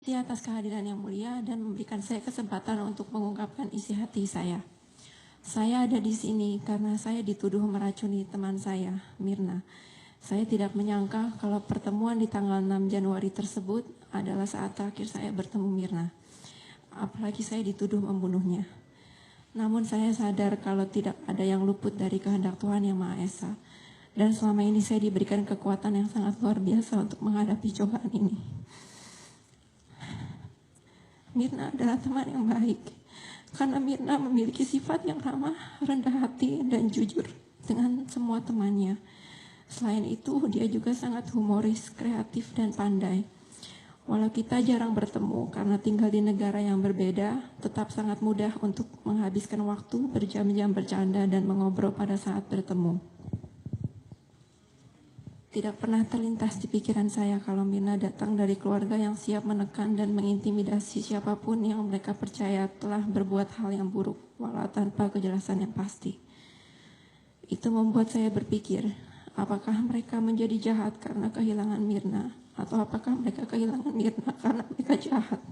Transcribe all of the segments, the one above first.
Di atas kehadiran yang mulia dan memberikan saya kesempatan untuk mengungkapkan isi hati saya. Saya ada di sini karena saya dituduh meracuni teman saya, Mirna. Saya tidak menyangka kalau pertemuan di tanggal 6 Januari tersebut adalah saat terakhir saya bertemu Mirna. Apalagi saya dituduh membunuhnya. Namun saya sadar kalau tidak ada yang luput dari kehendak Tuhan Yang Maha Esa. Dan selama ini saya diberikan kekuatan yang sangat luar biasa untuk menghadapi cobaan ini. Mirna adalah teman yang baik, karena Mirna memiliki sifat yang ramah, rendah hati, dan jujur dengan semua temannya. Selain itu, dia juga sangat humoris, kreatif, dan pandai. Walau kita jarang bertemu karena tinggal di negara yang berbeda, tetap sangat mudah untuk menghabiskan waktu berjam-jam bercanda dan mengobrol pada saat bertemu. Tidak pernah terlintas di pikiran saya kalau Mirna datang dari keluarga yang siap menekan dan mengintimidasi siapapun yang mereka percaya telah berbuat hal yang buruk, walau tanpa kejelasan yang pasti. Itu membuat saya berpikir, apakah mereka menjadi jahat karena kehilangan Mirna, atau apakah mereka kehilangan Mirna karena mereka jahat?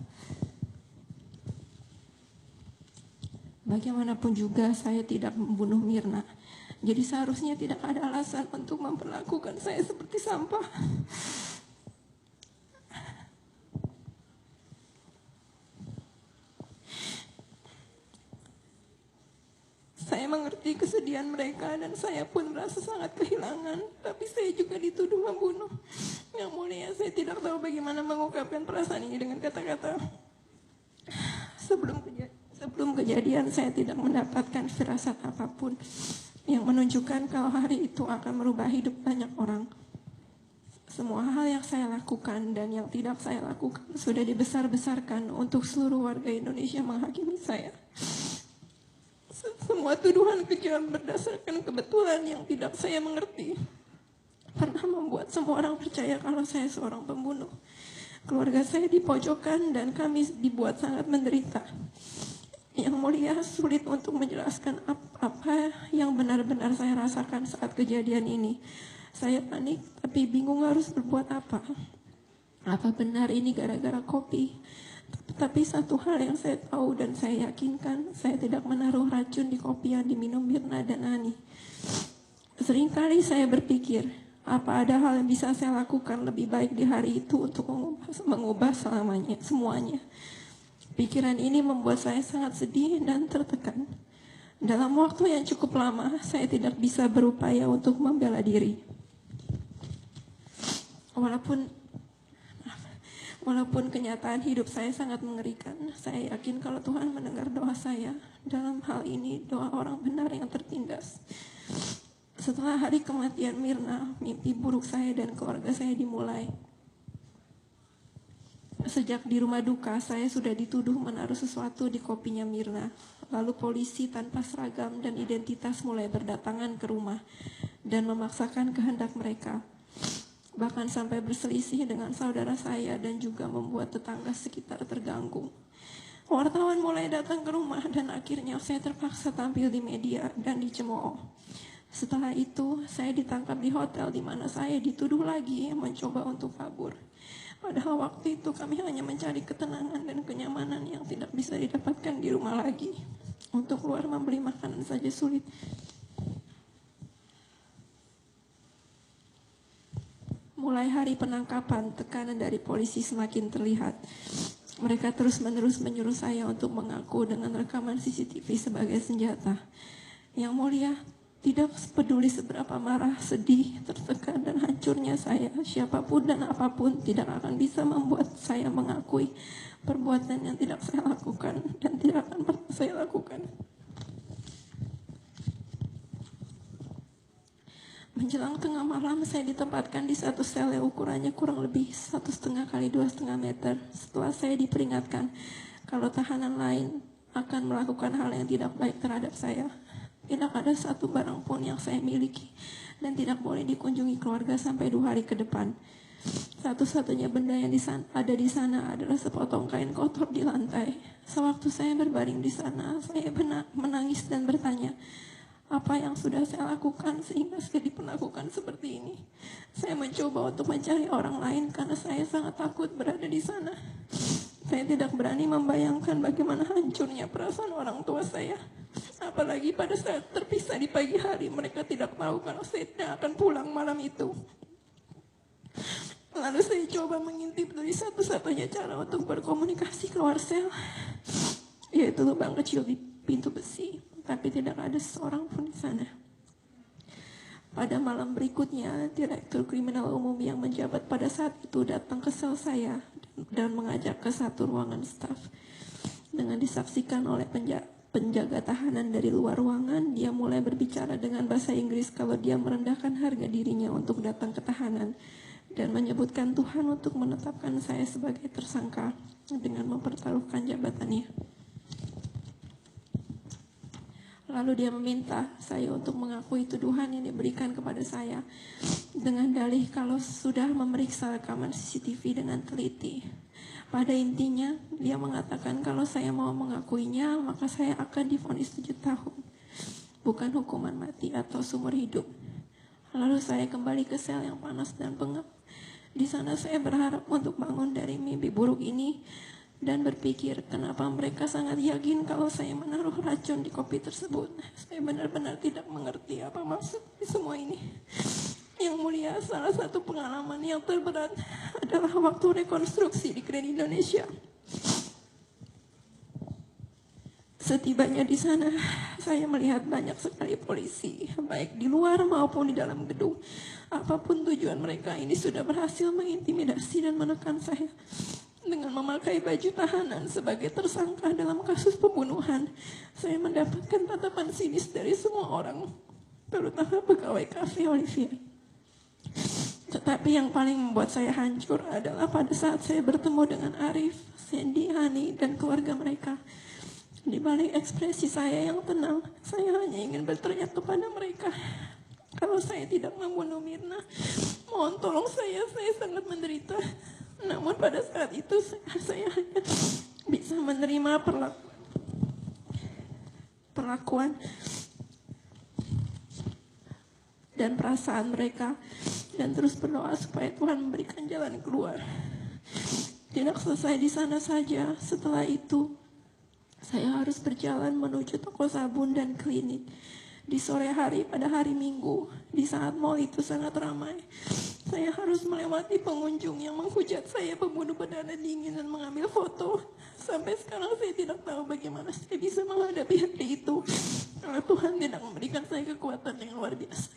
Bagaimanapun juga saya tidak membunuh Mirna. Jadi seharusnya tidak ada alasan untuk memperlakukan saya seperti sampah. Saya mengerti kesedihan mereka dan saya pun merasa sangat kehilangan. Tapi saya juga dituduh membunuh. Yang mulia, saya tidak tahu bagaimana mengungkapkan perasaan ini dengan kata-kata. Sebelum kejadian saya tidak mendapatkan firasat apapun yang menunjukkan kalau hari itu akan merubah hidup banyak orang. Semua hal yang saya lakukan dan yang tidak saya lakukan sudah dibesar-besarkan untuk seluruh warga Indonesia menghakimi saya. Semua tuduhan kejam berdasarkan kebetulan yang tidak saya mengerti pernah membuat semua orang percaya kalau saya seorang pembunuh. Keluarga saya dipojokkan dan kami dibuat sangat menderita. Yang mulia, sulit untuk menjelaskan apa yang benar-benar saya rasakan saat kejadian ini. Saya panik, tapi bingung harus berbuat apa. Apa benar ini gara-gara kopi? Tapi satu hal yang saya tahu dan saya yakinkan, saya tidak menaruh racun di kopi yang diminum Mirna dan Ani. Seringkali saya berpikir, apa ada hal yang bisa saya lakukan lebih baik di hari itu untuk mengubah semuanya. Pikiran ini membuat saya sangat sedih dan tertekan. Dalam waktu yang cukup lama, saya tidak bisa berupaya untuk membela diri. Walaupun kenyataan hidup saya sangat mengerikan, saya yakin kalau Tuhan mendengar doa saya. Dalam hal ini, doa orang benar yang tertindas. Setelah hari kematian Mirna, mimpi buruk saya dan keluarga saya dimulai. Sejak di rumah duka, saya sudah dituduh menaruh sesuatu di kopinya Mirna. Lalu polisi tanpa seragam dan identitas mulai berdatangan ke rumah dan memaksakan kehendak mereka. Bahkan sampai berselisih dengan saudara saya dan juga membuat tetangga sekitar terganggu. Wartawan mulai datang ke rumah dan akhirnya saya terpaksa tampil di media dan dicemooh. Setelah itu, saya ditangkap di hotel di mana saya dituduh lagi mencoba untuk kabur. Padahal waktu itu kami hanya mencari ketenangan dan kenyamanan yang tidak bisa didapatkan di rumah lagi. Untuk keluar membeli makanan saja sulit. Mulai hari penangkapan, tekanan dari polisi semakin terlihat. Mereka terus-menerus menyuruh saya untuk mengaku dengan rekaman CCTV sebagai senjata. Yang mulia, tidak peduli seberapa marah, sedih, tertekan, dan hancurnya saya, siapapun dan apapun tidak akan bisa membuat saya mengakui perbuatan yang tidak saya lakukan dan tidak akan pernah saya lakukan. Menjelang tengah malam, saya ditempatkan di satu sel yang ukurannya kurang lebih 1,5 kali 2,5 meter. Setelah saya diperingatkan kalau tahanan lain akan melakukan hal yang tidak baik terhadap saya. Tidak ada satu barang pun yang saya miliki dan tidak boleh dikunjungi keluarga sampai 2 hari ke depan. Satu-satunya benda yang ada di sana adalah sepotong kain kotor di lantai. Sewaktu saya berbaring di sana, saya menangis dan bertanya, apa yang sudah saya lakukan sehingga saya diperlakukan seperti ini? Saya mencoba untuk mencari orang lain karena saya sangat takut berada di sana. Saya tidak berani membayangkan bagaimana hancurnya perasaan orang tua saya. Apalagi pada saat terpisah di pagi hari, mereka tidak tahu kalau saya tidak akan pulang malam itu. Lalu saya coba mengintip dari satu-satunya cara untuk berkomunikasi keluar sel, yaitu lubang kecil di pintu besi, tapi tidak ada seorang pun di sana. Pada malam berikutnya, Direktur Kriminal Umum yang menjabat pada saat itu datang ke sel saya dan mengajak ke satu ruangan staf. Dengan disaksikan oleh penjaga tahanan dari luar ruangan, dia mulai berbicara dengan bahasa Inggris kalau dia merendahkan harga dirinya untuk datang ke tahanan dan menyebutkan Tuhan untuk menetapkan saya sebagai tersangka dengan mempertaruhkan jabatannya. Lalu dia meminta saya untuk mengakui tuduhan yang diberikan kepada saya dengan dalih kalau sudah memeriksa rekaman CCTV dengan teliti. Pada intinya, dia mengatakan kalau saya mau mengakuinya, maka saya akan divonis 7 tahun, bukan hukuman mati atau seumur hidup. Lalu saya kembali ke sel yang panas dan pengap. Di sana saya berharap untuk bangun dari mimpi buruk ini dan berpikir kenapa mereka sangat yakin kalau saya menaruh racun di kopi tersebut. Saya benar-benar tidak mengerti apa maksud di semua ini. Yang mulia, salah satu pengalaman yang terberat adalah waktu rekonstruksi di Grand Indonesia. Setibanya di sana, saya melihat banyak sekali polisi, baik di luar maupun di dalam gedung. Apapun tujuan mereka, ini sudah berhasil mengintimidasi dan menekan saya. Dengan memakai baju tahanan sebagai tersangka dalam kasus pembunuhan, saya mendapatkan tatapan sinis dari semua orang, terutama pegawai kafe Olivier. Tetapi yang paling membuat saya hancur adalah pada saat saya bertemu dengan Arif, Sandy, Hani, dan keluarga mereka. Di balik ekspresi saya yang tenang, saya hanya ingin berteriak kepada mereka, kalau saya tidak membunuh Mirna, mohon tolong saya sangat menderita. Namun pada saat itu saya hanya bisa menerima perlakuan dan perasaan mereka dan terus berdoa supaya Tuhan memberikan jalan keluar. Tidak selesai di sana saja, setelah itu saya harus berjalan menuju toko sabun dan klinik. Di sore hari pada hari Minggu, di saat mal itu sangat ramai, saya harus melewati pengunjung yang menghujat saya pembunuh berdarah dingin dan mengambil foto. Sampai sekarang saya tidak tahu bagaimana saya bisa menghadapi hari itu, karena Tuhan tidak memberikan saya kekuatan yang luar biasa.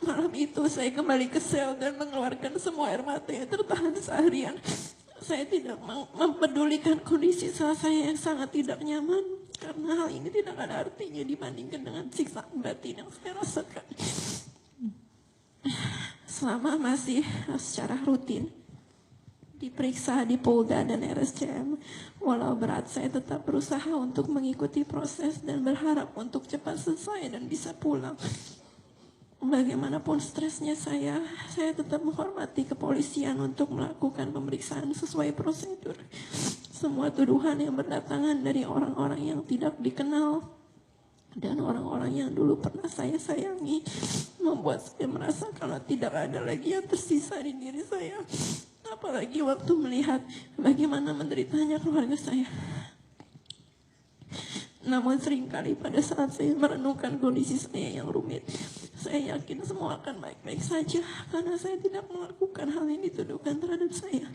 Malam itu saya kembali ke sel dan mengeluarkan semua air mata yang tertahan seharian. Saya tidak mempedulikan kondisi saya yang sangat tidak nyaman, karena hal ini tidak ada artinya dibandingkan dengan siksaan batin yang saya rasakan. Selama masih secara rutin diperiksa di Polda dan RSCM, walau berat saya tetap berusaha untuk mengikuti proses dan berharap untuk cepat selesai dan bisa pulang. Bagaimanapun stresnya saya tetap menghormati kepolisian untuk melakukan pemeriksaan sesuai prosedur. Semua tuduhan yang berdatangan dari orang-orang yang tidak dikenal dan orang-orang yang dulu pernah saya sayangi membuat saya merasa kalau tidak ada lagi yang tersisa di diri saya. Apalagi waktu melihat bagaimana menderitanya keluarga saya. Namun seringkali pada saat saya merenungkan kondisi saya yang rumit, saya yakin semua akan baik-baik saja karena saya tidak melakukan hal yang dituduhkan terhadap saya.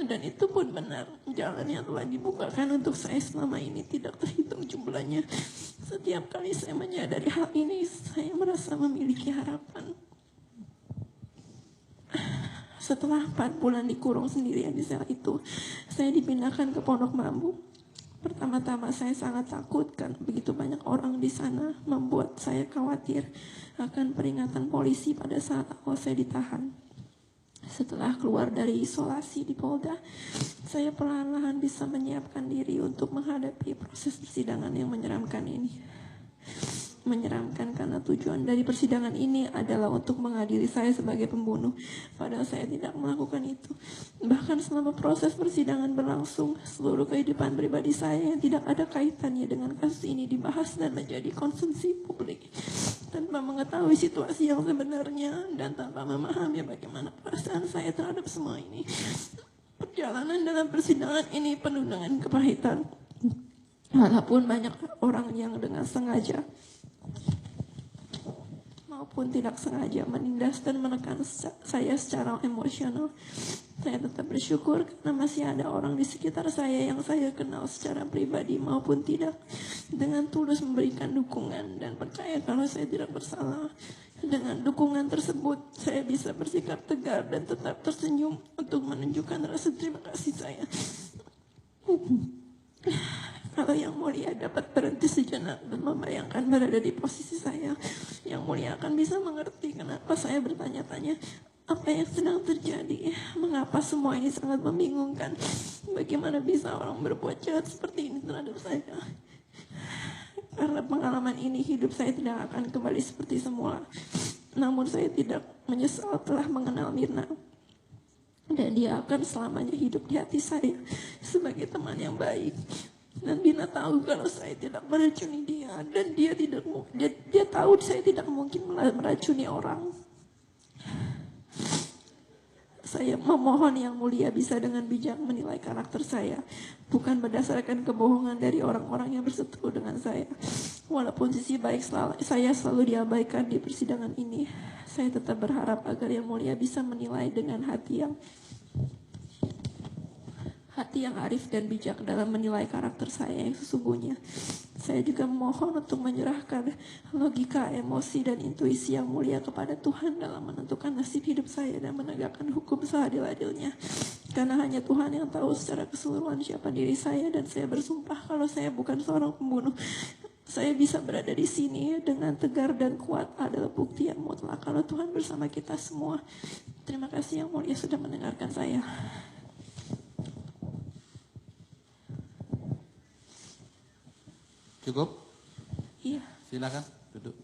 Dan itu pun benar, jalan yang telah dibukakan untuk saya selama ini tidak terhitung jumlahnya. Setiap kali saya menyadari hal ini, saya merasa memiliki harapan. Setelah 4 bulan dikurung sendirian di sel itu, saya dipindahkan ke Pondok Bambu. Pertama-tama saya sangat takut karena begitu banyak orang di sana, membuat saya khawatir akan peringatan polisi pada saat awal saya ditahan. Setelah keluar dari isolasi di Polda, saya perlahan-lahan bisa menyiapkan diri untuk menghadapi proses persidangan yang menyeramkan ini. menyeramkan karena tujuan dari persidangan ini adalah untuk mengadili saya sebagai pembunuh. Padahal saya tidak melakukan itu. Bahkan selama proses persidangan berlangsung, seluruh kehidupan pribadi saya yang tidak ada kaitannya dengan kasus ini dibahas dan menjadi konsumsi publik. Tanpa mengetahui situasi yang sebenarnya dan tanpa memahami bagaimana perasaan saya terhadap semua ini. Perjalanan dalam persidangan ini penuh dengan kepahitan. Walaupun banyak orang yang dengan sengaja maupun tidak sengaja menindas dan menekan saya secara emosional, saya tetap bersyukur karena masih ada orang di sekitar saya yang saya kenal secara pribadi maupun tidak, dengan tulus memberikan dukungan dan percaya kalau saya tidak bersalah. Dengan dukungan tersebut, saya bisa bersikap tegar dan tetap tersenyum untuk menunjukkan rasa terima kasih saya. Kalau Yang Mulia dapat berhenti sejenak dan membayangkan berada di posisi saya, Yang Mulia akan bisa mengerti kenapa saya bertanya-tanya apa yang sedang terjadi. Mengapa semua ini sangat membingungkan. Bagaimana bisa orang berbuat jahat seperti ini terhadap saya. Karena pengalaman ini, hidup saya tidak akan kembali seperti semula. Namun saya tidak menyesal telah mengenal Mirna. Dan dia akan selamanya hidup di hati saya sebagai teman yang baik. Dan Bina tahu kalau saya tidak meracuni dia, dan dia tahu saya tidak mungkin meracuni orang. Saya memohon Yang Mulia bisa dengan bijak menilai karakter saya, bukan berdasarkan kebohongan dari orang-orang yang berseteru dengan saya. Walaupun sisi baik saya selalu diabaikan di persidangan ini, saya tetap berharap agar Yang Mulia bisa menilai dengan hati yang arif dan bijak dalam menilai karakter saya yang sesungguhnya. Saya juga memohon untuk menyerahkan logika, emosi, dan intuisi Yang Mulia kepada Tuhan dalam menentukan nasib hidup saya dan menegakkan hukum seadil-adilnya. Karena hanya Tuhan yang tahu secara keseluruhan siapa diri saya, dan saya bersumpah kalau saya bukan seorang pembunuh. Saya bisa berada di sini dengan tegar dan kuat adalah bukti yang mutlak kalau Tuhan bersama kita semua. Terima kasih Yang Mulia sudah mendengarkan saya. Cukup? Iya. Silakan duduk.